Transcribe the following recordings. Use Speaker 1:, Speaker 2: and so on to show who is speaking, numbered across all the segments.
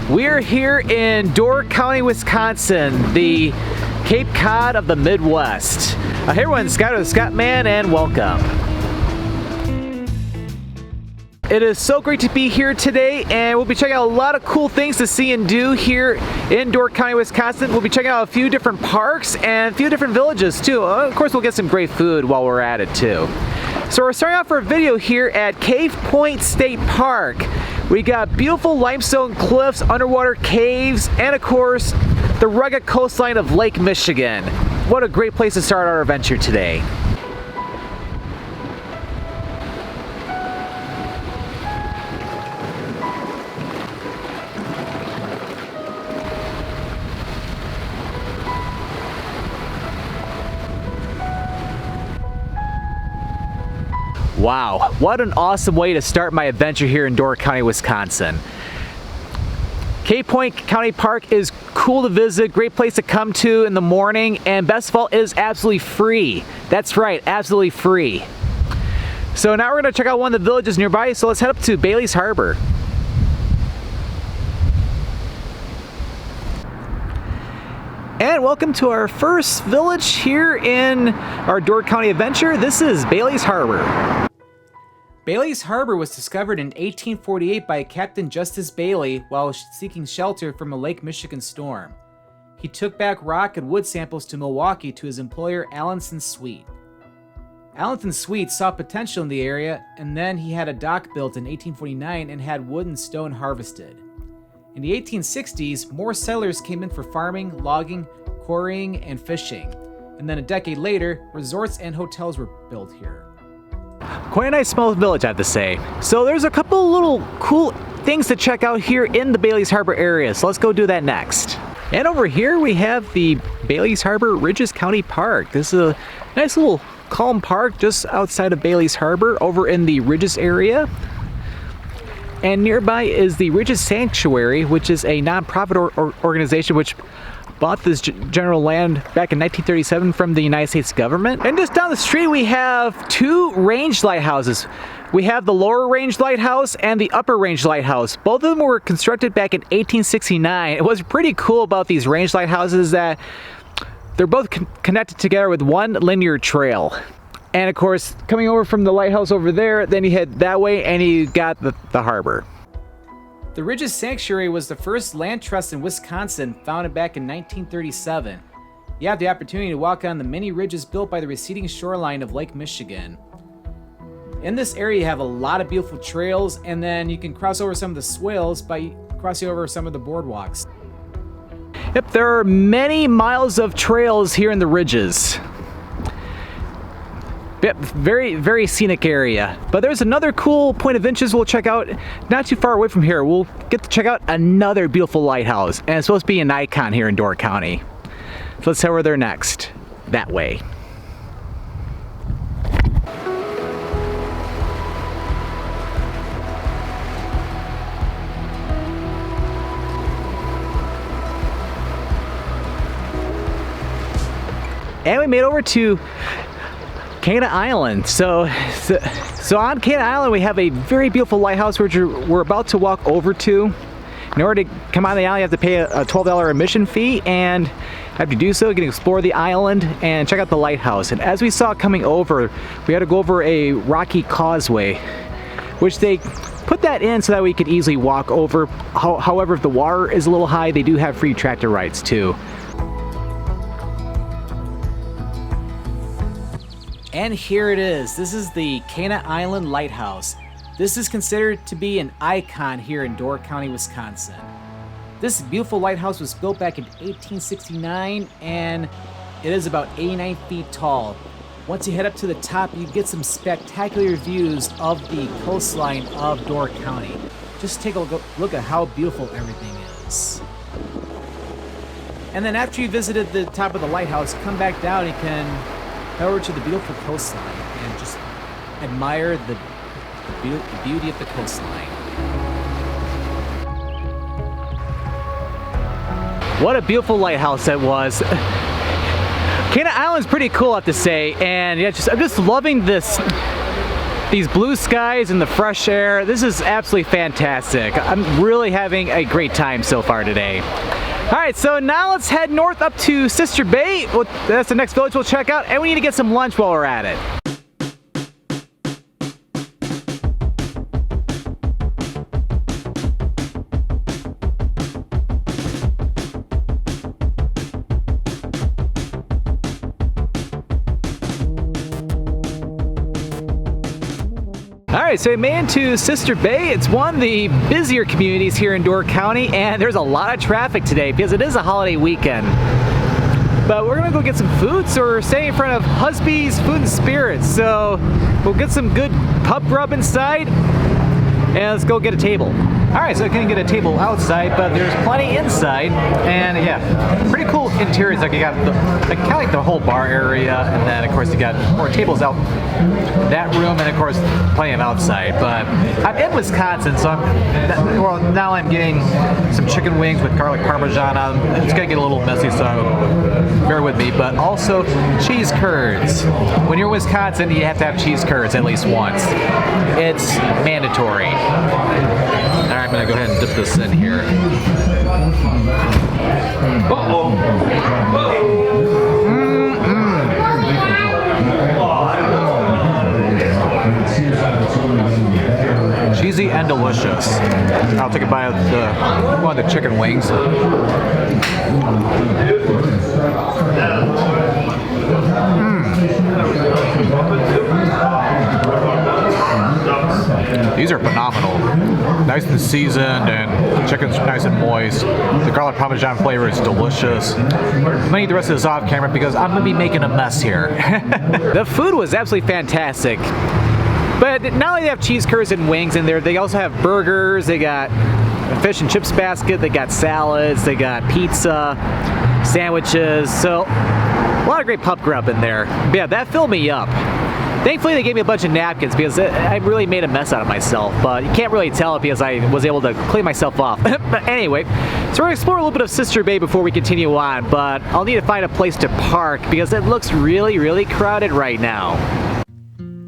Speaker 1: We're here in Door County, Wisconsin, the Cape Cod of the Midwest. Hey everyone, Scott Man, and welcome. It is so great to be here today, and we'll be checking out a lot of cool things to see and do here in Door County, Wisconsin. We'll be checking out a few different parks and a few different villages too. Of course, we'll get some great food while we're at it too. So we're starting off for a video here at Cana Point State Park. We got beautiful limestone cliffs, underwater caves, and of course, the rugged coastline of Lake Michigan. What a great place to start our adventure today. Wow, what an awesome way to start my adventure here in Door County, Wisconsin. Cana Point County Park is cool to visit, great place to come to in the morning, and best of all, it is absolutely free. That's right, absolutely free. So now we're going to check out one of the villages nearby, so let's head up to Bailey's Harbor. And welcome to our first village here in our Door County adventure. This is Bailey's Harbor. Bailey's Harbor was discovered in 1848 by Captain Justice Bailey while seeking shelter from a Lake Michigan storm. He took back rock and wood samples to Milwaukee to his employer Allenson Sweet. Allenson Sweet saw potential in the area, and then he had a dock built in 1849 and had wood and stone harvested. In the 1860s, more settlers came in for farming, logging, quarrying, and fishing. And then a decade later, resorts and hotels were built here. Quite a nice small village, I have to say. So there's a couple little cool things to check out here in the Bailey's Harbor area, so let's go do that next. And over here we have the Bailey's Harbor Ridges County Park. This is a nice little calm park just outside of Bailey's Harbor over in the Ridges area. And nearby is the Ridges Sanctuary, which is a non-profit organization which bought this general land back in 1937 from the United States government. And just down the street we have two range lighthouses. We have the Lower Range Lighthouse and the Upper Range Lighthouse. Both of them were constructed back in 1869. What's pretty cool about these range lighthouses is that they're both connected together with one linear trail. And of course, coming over from the lighthouse over there, then you head that way and you got the harbor. The Ridges Sanctuary was the first land trust in Wisconsin, founded back in 1937. You have the opportunity to walk on the many ridges built by the receding shoreline of Lake Michigan. In this area you have a lot of beautiful trails, and then you can cross over some of the swales by crossing over some of the boardwalks. Yep, there are many miles of trails here in the ridges. Yep, very, very scenic area. But there's another cool point of interest we'll check out not too far away from here. We'll get to check out another beautiful lighthouse, and it's supposed to be an icon here in Door County. So let's head over there next, that way. And we made over to Cana Island. So on Cana Island we have a very beautiful lighthouse which we're about to walk over to. In order to come on the island you have to pay a $12 admission fee, and after you do so you can explore the island and check out the lighthouse. And as we saw coming over, we had to go over a rocky causeway, which they put that in so that we could easily walk over. However, if the water is a little high, they do have free tractor rides too. And here it is. This is the Cana Island Lighthouse. This is considered to be an icon here in Door County, Wisconsin. This beautiful lighthouse was built back in 1869, and it is about 89 feet tall. Once you head up to the top, you get some spectacular views of the coastline of Door County. Just take a look at how beautiful everything is. And then after you visited the top of the lighthouse, come back down and you can head over to the beautiful coastline and just admire the beauty of the coastline. What a beautiful lighthouse that was. Cana Island's pretty cool, I have to say, and yeah, I'm just loving this these blue skies and the fresh air. This is absolutely fantastic. I'm really having a great time so far today. All right, so now let's head north up to Sister Bay. That's the next village we'll check out, and we need to get some lunch while we're at it. Alright, so we made it to Sister Bay. It's one of the busier communities here in Door County, and there's a lot of traffic today because it is a holiday weekend. But we're gonna go get some food, so we're staying in front of Husby's Food and Spirits. So we'll get some good pub grub inside, and let's go get a table. Alright, so I couldn't get a table outside, but there's plenty inside, and yeah, pretty cool interiors. Like you got kind of like the whole bar area, and then of course you got more tables out that room, and of course plenty of outside. But I'm in Wisconsin, so now I'm getting some chicken wings with garlic parmesan on them. It's gonna get a little messy, so bear with me. But also cheese curds. When you're in Wisconsin, you have to have cheese curds at least once. It's mandatory. Alright, I'm gonna go ahead and dip this in here. Cheesy and delicious. I'll take a bite of one of the chicken wings. These are phenomenal. Nice and seasoned, and chicken's nice and moist. The garlic parmesan flavor is delicious. I'm gonna eat the rest of this off camera because I'm gonna be making a mess here. The food was absolutely fantastic. But not only do they have cheese curds and wings in there, they also have burgers, they got a fish and chips basket, they got salads, they got pizza, sandwiches, so a lot of great pub grub in there. But yeah, that filled me up. Thankfully, they gave me a bunch of napkins because I really made a mess out of myself, but you can't really tell it because I was able to clean myself off. But anyway, so we're gonna explore a little bit of Sister Bay before we continue on, but I'll need to find a place to park because it looks really, really crowded right now.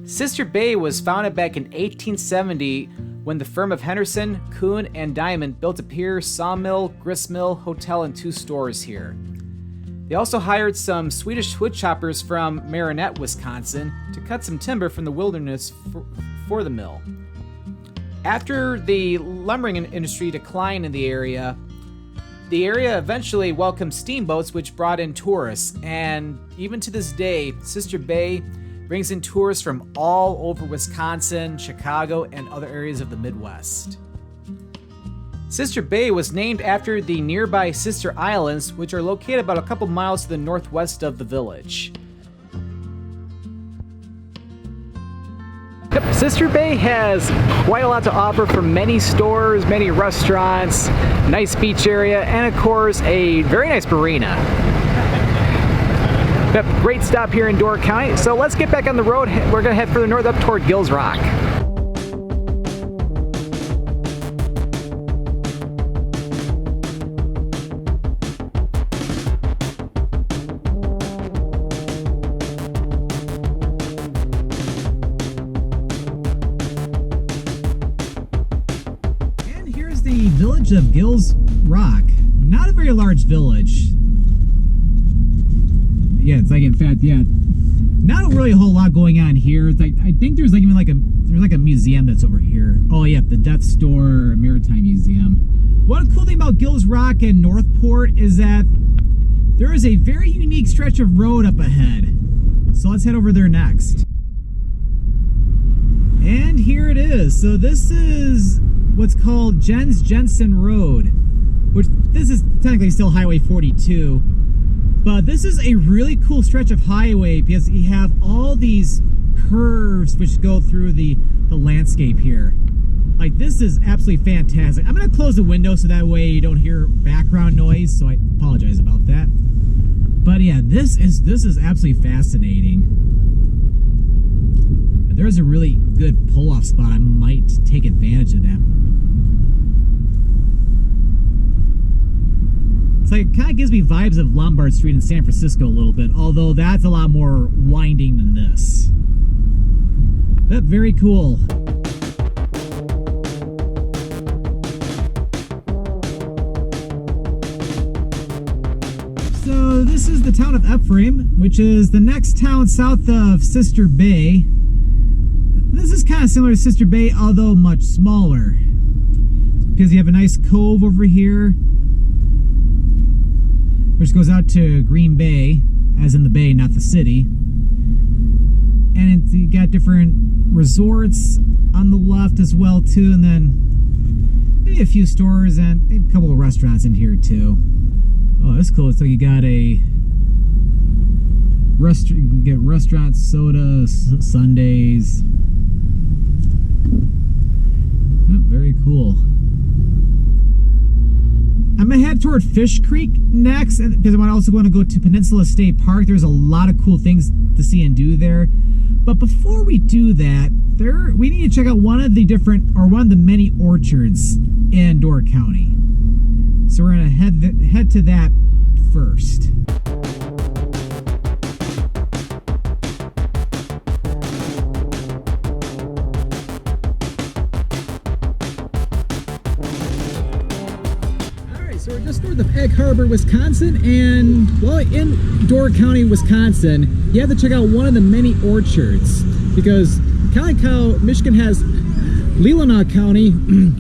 Speaker 1: Sister Bay was founded back in 1870 when the firm of Henderson, Kuhn, and Diamond built a pier, sawmill, gristmill, hotel, and 2 stores here. They also hired some Swedish wood choppers from Marinette, Wisconsin, to cut some timber from the wilderness for the mill. After the lumbering industry declined in the area eventually welcomed steamboats, which brought in tourists, and even to this day, Sister Bay brings in tourists from all over Wisconsin, Chicago, and other areas of the Midwest. Sister Bay was named after the nearby Sister Islands, which are located about a couple miles to the northwest of the village. Yep, Sister Bay has quite a lot to offer from many stores, many restaurants, nice beach area, and of course a very nice marina. Yep, great stop here in Door County. So let's get back on the road. We're gonna head further north up toward Gills Rock. And here's the village of Gills Rock. Not a very large village. Yeah, it's like, in fact, yeah, not really a whole lot going on here. It's like, I think there's like even like a museum that's over here. Oh yeah, the Death Store Maritime Museum. One cool thing about Gills Rock and Northport is that there is a very unique stretch of road up ahead. So let's head over there next. And here it is. So this is what's called Jens Jensen Road, which this is technically still Highway 42. But this is a really cool stretch of highway because you have all these curves which go through the landscape here. Like, this is absolutely fantastic. I'm going to close the window so that way you don't hear background noise, so I apologize about that. But yeah, this is absolutely fascinating. There's a really good pull-off spot. I might take advantage of that. It's like, it kind of gives me vibes of Lombard Street in San Francisco a little bit, although that's a lot more winding than this. That's very cool. So this is the town of Ephraim, which is the next town south of Sister Bay. This is kind of similar to Sister Bay, although much smaller, because you have a nice cove over here, which goes out to Green Bay, as in the bay, not the city. And you got different resorts on the left as well too, and then maybe a few stores and maybe a couple of restaurants in here too. Oh, that's cool. So you got a restaurant, you can get restaurants, soda, sundaes. Oh, very cool. I'm gonna head toward Fish Creek next, because I'm also going to go to Peninsula State Park. There's a lot of cool things to see and do there. But before we do that, we need to check out one of the many orchards in Door County. So we're gonna head to that first. So we're just north of Egg Harbor, Wisconsin, and well, in Door County, Wisconsin, you have to check out one of the many orchards, because kind of like how Michigan has Leelanau County,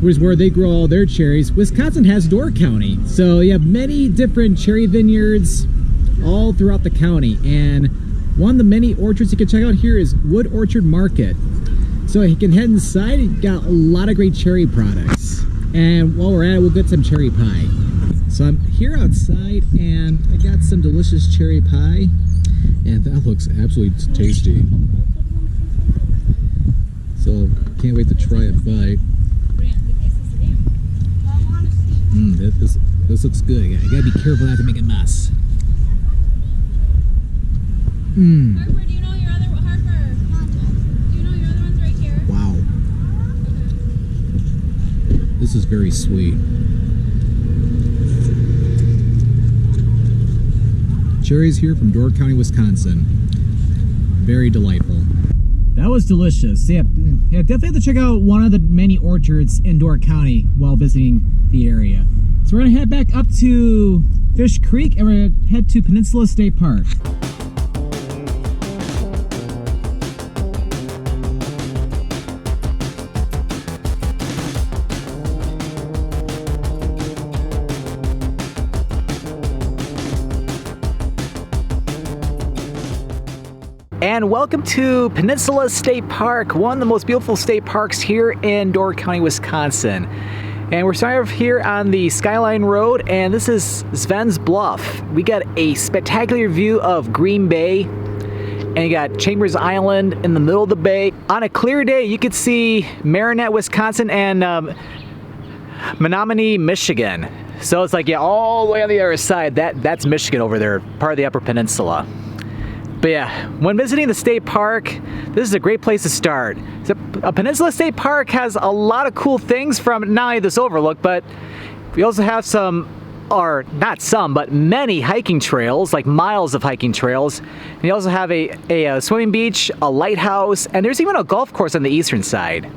Speaker 1: which is where they grow all their cherries, Wisconsin has Door County. So you have many different cherry vineyards all throughout the county, and one of the many orchards you can check out here is Wood Orchard Market. So you can head inside, you got a lot of great cherry products. And while we're at it, we'll get some cherry pie. So I'm here outside and I got some delicious cherry pie, and that looks absolutely tasty. So can't wait to try it. Bite. This looks good. I gotta be careful not to make a mess.
Speaker 2: Harper, do you know your other Harper? Do you know your other ones right here?
Speaker 1: Wow. This is very sweet. Cherries here from Door County, Wisconsin. Very delightful. That was delicious. Yeah, definitely have to check out one of the many orchards in Door County while visiting the area. So we're gonna head back up to Fish Creek and we're gonna head to Peninsula State Park. And welcome to Peninsula State Park, one of the most beautiful state parks here in Door County, Wisconsin. And we're starting off here on the Skyline Road, and this is Sven's Bluff. We got a spectacular view of Green Bay, and you got Chambers Island in the middle of the bay. On a clear day, you could see Marinette, Wisconsin, and Menominee, Michigan. So it's like, yeah, all the way on the other side, that's Michigan over there, part of the Upper Peninsula. But yeah, when visiting the state park, this is a great place to start. So, Peninsula State Park has a lot of cool things from not only this overlook, but we also have some, or not some, but many hiking trails, like miles of hiking trails. And you also have a swimming beach, a lighthouse, and there's even a golf course on the eastern side.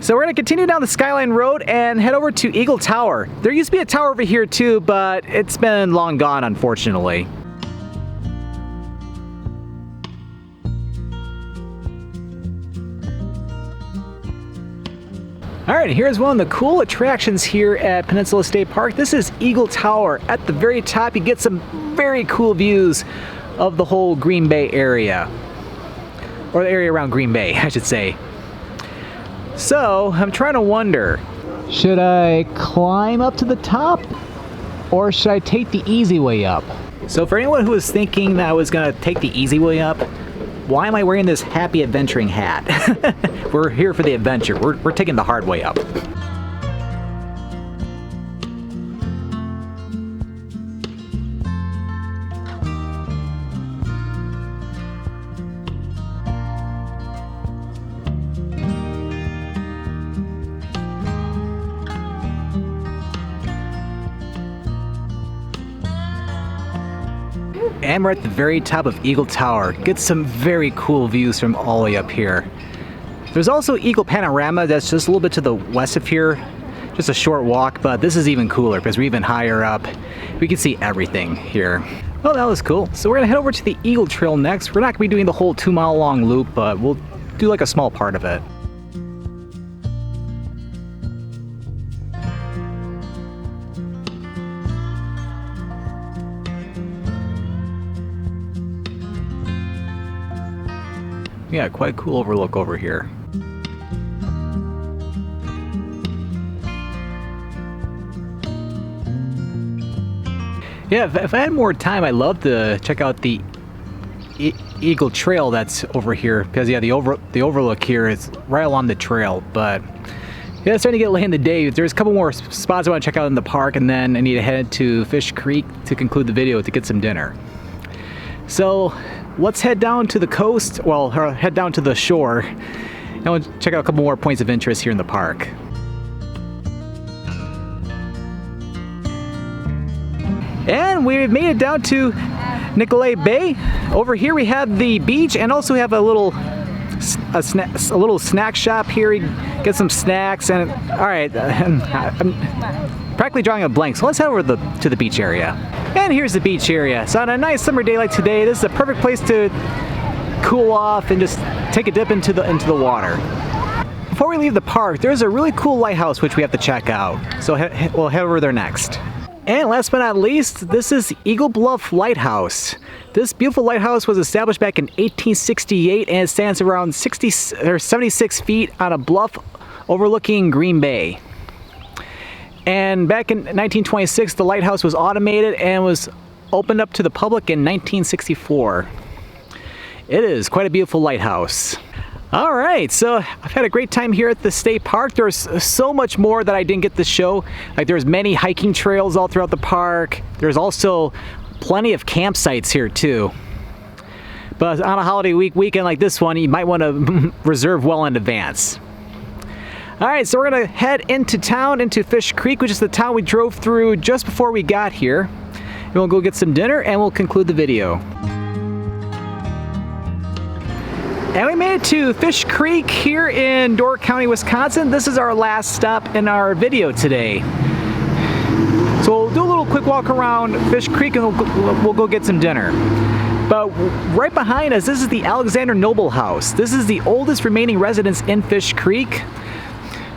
Speaker 1: So we're gonna continue down the Skyline Road and head over to Eagle Tower. There used to be a tower over here too, but it's been long gone, unfortunately. All right, here's one of the cool attractions here at Peninsula State Park. This is Eagle Tower. At the very top, you get some very cool views of the whole Green Bay area. Or the area around Green Bay, I should say. So, I'm trying to wonder, should I climb up to the top or should I take the easy way up? So for anyone who was thinking that I was gonna take the easy way up, why am I wearing this happy adventuring hat? We're here for the adventure. We're taking the hard way up. And we're at the very top of Eagle Tower. Get some very cool views from all the way up here. There's also Eagle Panorama that's just a little bit to the west of here. Just a short walk, but this is even cooler because we're even higher up. We can see everything here. Well, that was cool. So we're gonna head over to the Eagle Trail next. We're not gonna be doing the whole 2-mile long loop, but we'll do like a small part of it. Yeah, quite a cool overlook over here. Yeah, if I had more time, I'd love to check out the Eagle Trail that's over here, because yeah, the overlook here is right along the trail. But yeah, it's starting to get late in the day. There's a couple more spots I want to check out in the park, and then I need to head to Fish Creek to conclude the video to get some dinner. So let's head down to the coast, well, head down to the shore, and we'll check out a couple more points of interest here in the park. And we've made it down to Nicolay Bay. Over here we have the beach, and also we have a little snack shop here. You get some snacks, and all right, I'm practically drawing a blank. So let's head over to the beach area. And here's the beach area. So on a nice summer day like today, this is a perfect place to cool off and just take a dip into the water. Before we leave the park, there's a really cool lighthouse which we have to check out. So we'll head over there next. And last but not least, this is Eagle Bluff Lighthouse. This beautiful lighthouse was established back in 1868, and it stands around 76 feet on a bluff overlooking Green Bay. And back in 1926, the lighthouse was automated and was opened up to the public in 1964. It is quite a beautiful lighthouse. All right, so I've had a great time here at the state park. There's so much more that I didn't get to show. Like there's many hiking trails all throughout the park. There's also plenty of campsites here too. But on a holiday weekend like this one, you might want to reserve well in advance. All right, so we're gonna head into town, into Fish Creek, which is the town we drove through just before we got here. And we'll go get some dinner and we'll conclude the video. And we made it to Fish Creek here in Door County, Wisconsin. This is our last stop in our video today. So we'll do a little quick walk around Fish Creek and we'll go get some dinner. But right behind us, this is the Alexander Noble House. This is the oldest remaining residence in Fish Creek.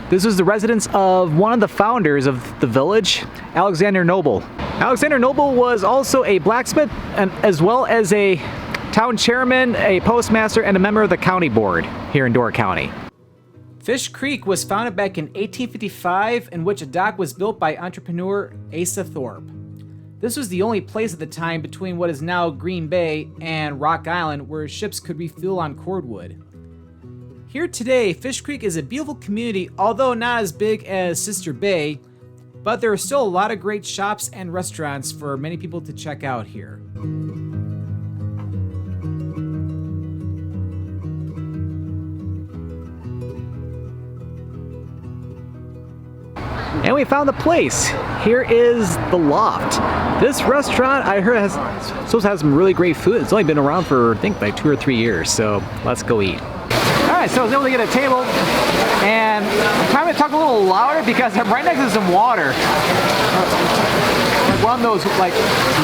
Speaker 1: This was the residence of one of the founders of the village, Alexander Noble. Alexander Noble was also a blacksmith and as well as a town chairman, a postmaster, and a member of the county board here in Door County. Fish Creek was founded back in 1855, in which a dock was built by entrepreneur Asa Thorpe. This was the only place at the time between what is now Green Bay and Rock Island where ships could refuel on cordwood. Here today, Fish Creek is a beautiful community, although not as big as Sister Bay, but there are still a lot of great shops and restaurants for many people to check out here. And we found the place. Here is the Loft. This restaurant, I heard, supposed to have some really great food. It's only been around for, I think, like 2 or 3 years, so let's go eat. All right, so I was able to get a table, and I'm trying to talk a little louder because I'm right next to some water. Like one of those, like,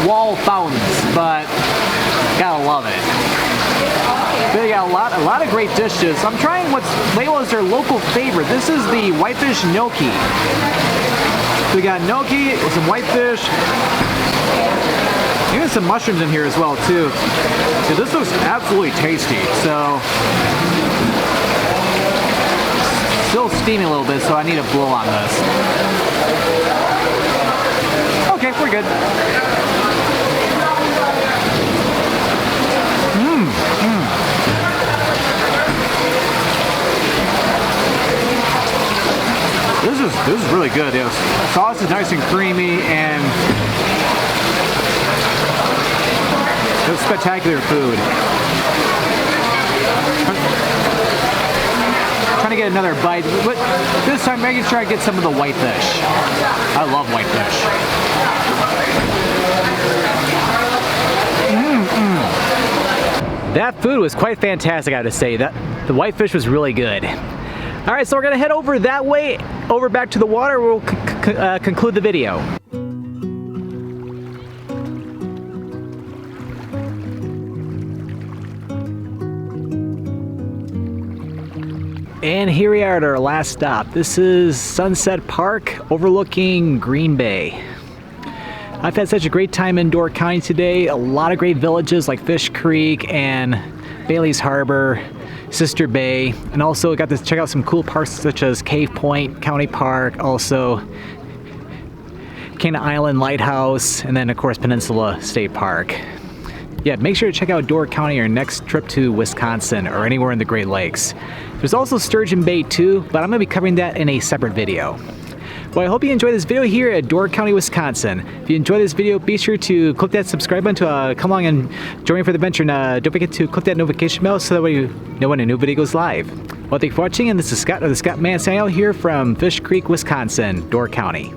Speaker 1: wall fountains, but gotta love it. They got a lot of great dishes. I'm trying what's labeled as their local favorite. This is the whitefish gnocchi. So we got gnocchi, some whitefish, even some mushrooms in here as well too. So this looks absolutely tasty. So still steaming a little bit, so I need a blow on this. Okay, we're good. This is really good. The sauce is nice and creamy, and it's spectacular food. Trying to get another bite, but this time making sure I get some of the whitefish. I love whitefish. That food was quite fantastic, I have to say. The whitefish was really good. All right, so we're gonna head over that way, over back to the water. We'll conclude the video. And here we are at our last stop. This is Sunset Park overlooking Green Bay. I've had such a great time in Door County today. A lot of great villages like Fish Creek and Bailey's Harbor, Sister Bay, and also got to check out some cool parks such as Cave Point County Park, also Cana Island Lighthouse, and then of course Peninsula State Park. Yeah, make sure to check out Door County your next trip to Wisconsin or anywhere in the Great Lakes. There's also Sturgeon Bay too, but I'm going to be covering that in a separate video. Well, I hope you enjoyed this video here at Door County, Wisconsin. If you enjoyed this video, be sure to click that subscribe button to come along and join me for the adventure. And don't forget to click that notification bell so that way you know when a new video goes live. Well, thank you for watching, and this is Scott of the Scott Man saying out here from Fish Creek, Wisconsin, Door County.